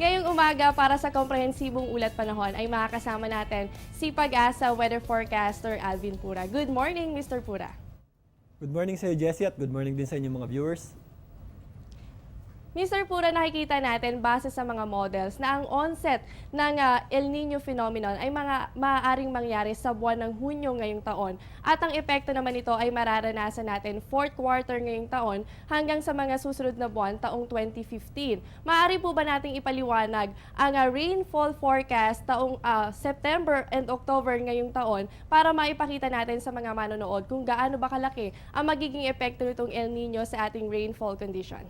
Ngayong umaga para sa komprehensibong ulat panahon ay makakasama natin si Pag-asa Weather Forecaster Alvin Pura. Good morning, Mr. Pura. Good morning sa iyo, Jessie, at good morning din sa inyong mga viewers. Mr. Pura, nakikita natin base sa mga models na ang onset ng El Nino phenomenon ay maaaring mangyari sa buwan ng Hunyo ngayong taon. At ang epekto naman ito ay mararanasan natin fourth quarter ngayong taon hanggang sa mga susunod na buwan taong 2015. Maaari po ba nating ipaliwanag ang rainfall forecast taong September and October ngayong taon para maipakita natin sa mga manonood kung gaano ba kalaki ang magiging epekto nitong El Nino sa ating rainfall condition?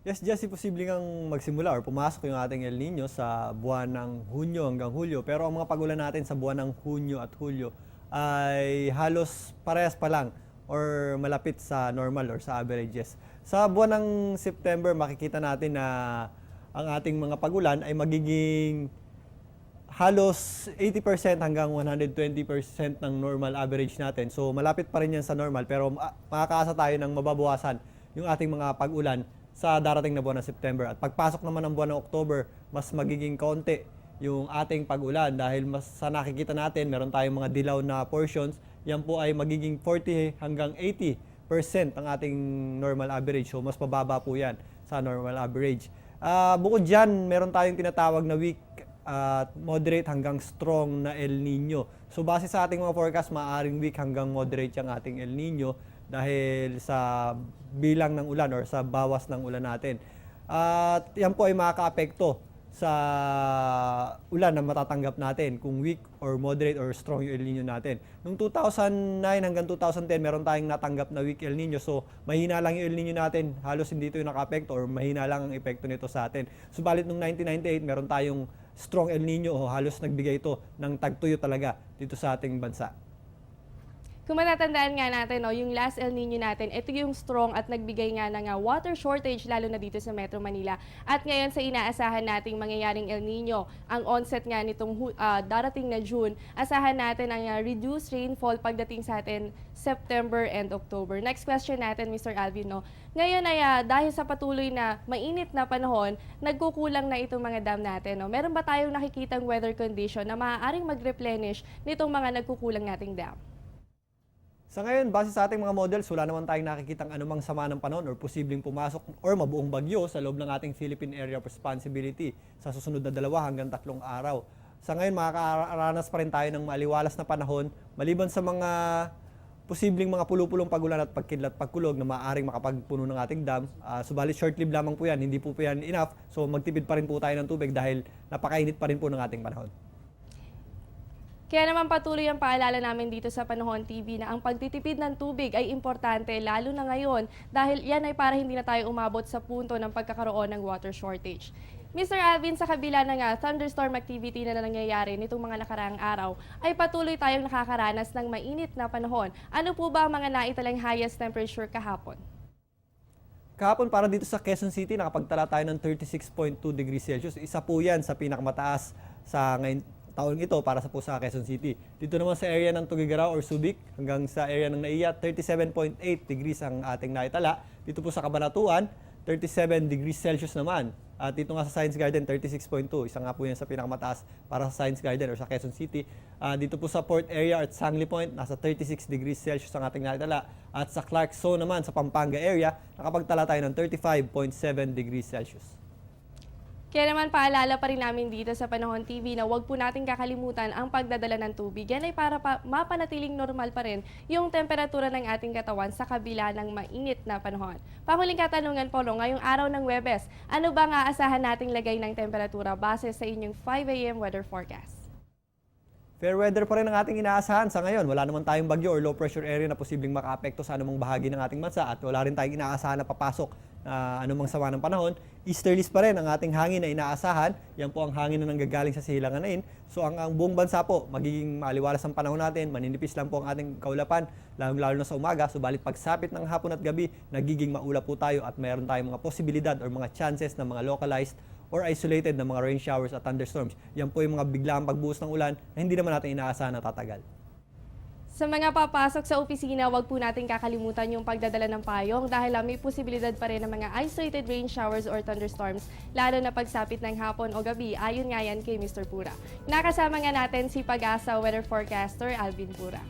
Yes, Jessie, posibleng ang magsimula or pumasok yung ating El Nino sa buwan ng Hunyo hanggang Hulyo. Pero ang mga pagulan natin sa buwan ng Hunyo at Hulyo ay halos parehas pa lang or malapit sa normal or sa averages. Sa buwan ng September, makikita natin na ang ating mga pagulan ay magiging halos 80% hanggang 120% ng normal average natin. So malapit pa rin yan sa normal, pero makakaasa tayo ng mababawasan yung ating mga pag-ulan sa darating na buwan ng September. At pagpasok naman ng buwan ng October, mas magiging kaunti yung ating pag-ulan dahil mas sa nakikita natin, meron tayong mga dilaw na portions. Yan po ay magiging 40 hanggang 80% ang ating normal average. So mas mababa po yan sa normal average. Bukod dyan, meron tayong tinatawag na weak at moderate hanggang strong na El Nino. So base sa ating mga forecast, maaaring weak hanggang moderate yung ating El Nino dahil sa bilang ng ulan or sa bawas ng ulan natin. At yan po ay makakaapekto sa ulan na matatanggap natin kung weak or moderate or strong yung El Nino natin. Noong 2009 hanggang 2010, meron tayong natanggap na weak El Nino. So mahina lang yung El Nino natin, halos hindi ito yung nakaapekto or mahina lang ang epekto nito sa atin. Subalit noong 1998, meron tayong strong El Nino o halos nagbigay ito ng tagtuyo talaga dito sa ating bansa. Kung matatandaan nga natin, yung last El Nino natin, ito yung strong at nagbigay nga ng water shortage lalo na dito sa Metro Manila. At ngayon sa inaasahan nating mangyayaring El Nino, ang onset nga nitong darating na June, asahan natin ang reduced rainfall pagdating sa atin September and October. Next question natin, Mr. Alvin. Ngayon ay dahil sa patuloy na mainit na panahon, nagkukulang na itong mga dam natin. Meron ba tayong nakikitang weather condition na maaaring mag-replenish nitong mga nagkukulang nating dam? Sa ngayon, base sa ating mga models, wala naman tayong nakikitang anumang sama ng panahon or posibleng pumasok or mabuong bagyo sa loob ng ating Philippine Area of Responsibility sa susunod na 2 hanggang 3 araw. Sa ngayon, makakaranas pa rin tayo ng maliwalas na panahon maliban sa mga posibleng mga pulupulong pagulan at pagkidlat pagkulog na maaaring makapagpuno ng ating dam. Subalit short-lived lamang po yan, hindi po yan enough. So magtipid pa rin po tayo ng tubig dahil napakainit pa rin po ng ating panahon. Kaya naman patuloy ang paalala namin dito sa Panahon TV na ang pagtitipid ng tubig ay importante lalo na ngayon dahil yan ay para hindi na tayo umabot sa punto ng pagkakaroon ng water shortage. Mr. Alvin, sa kabila ng thunderstorm activity na nangyayari nitong mga nakaraang araw, ay patuloy tayong nakakaranas ng mainit na panahon. Ano po ba ang mga naitalang highest temperature kahapon? Kahapon para dito sa Quezon City, nakapagtala tayo ng 36.2 degrees Celsius. Isa po yan sa pinakamataas sa ngayon taon ito para sa Quezon City. Dito naman sa area ng Tugigaraw or Subic hanggang sa area ng Naiya, 37.8 degrees ang ating naitala. Dito po sa Cabanatuan, 37 degrees Celsius naman. At dito nga sa Science Garden, 36.2. Isa nga po yan sa pinakamataas para sa Science Garden or sa Quezon City. Dito po sa Port Area at Sangley Point, nasa 36 degrees Celsius ang ating naitala. At sa Clarkson naman, sa Pampanga area, nakapagtala tayo ng 35.7 degrees Celsius. Kaya naman paalala pa rin namin dito sa Panahon TV na huwag po natin kakalimutan ang pagdadala ng tubig. Yan ay para mapanatiling normal pa rin yung temperatura ng ating katawan sa kabila ng mainit na panahon. Panghuling katanungan po, ngayong araw ng Huwebes, ano ba nga asahan nating lagay ng temperatura base sa inyong 5 AM weather forecast? Fair weather pa rin ang ating inaasahan sa ngayon. Wala naman tayong bagyo or low pressure area na posibleng makaapekto sa anumang bahagi ng ating bansa at wala rin tayong inaasahan na papasok na anumang sama ng panahon. Easterlies pa rin ang ating hangin na inaasahan. Yan po ang hangin na nanggagaling sa Silanganin. So ang buong bansa po, magiging maliwalas ang panahon natin, maninipis lang po ang ating kaulapan, lalo na sa umaga. Subalit pagsapit ng hapon at gabi, nagiging maulap po tayo at mayroon tayong mga posibilidad or mga chances na mga localized or isolated na mga rain showers at thunderstorms. Yan po yung mga biglaang pagbuhos ng ulan na hindi naman natin inaasahan na tatagal. Sa mga papasok sa opisina, wag po natin kakalimutan yung pagdadala ng payong dahil may posibilidad pa rin ng mga isolated rain showers or thunderstorms, lalo na pagsapit ng hapon o gabi. Ayon nga yan kay Mr. Pura. Nakasama nga natin si Pag-asa Weather Forecaster Alvin Pura.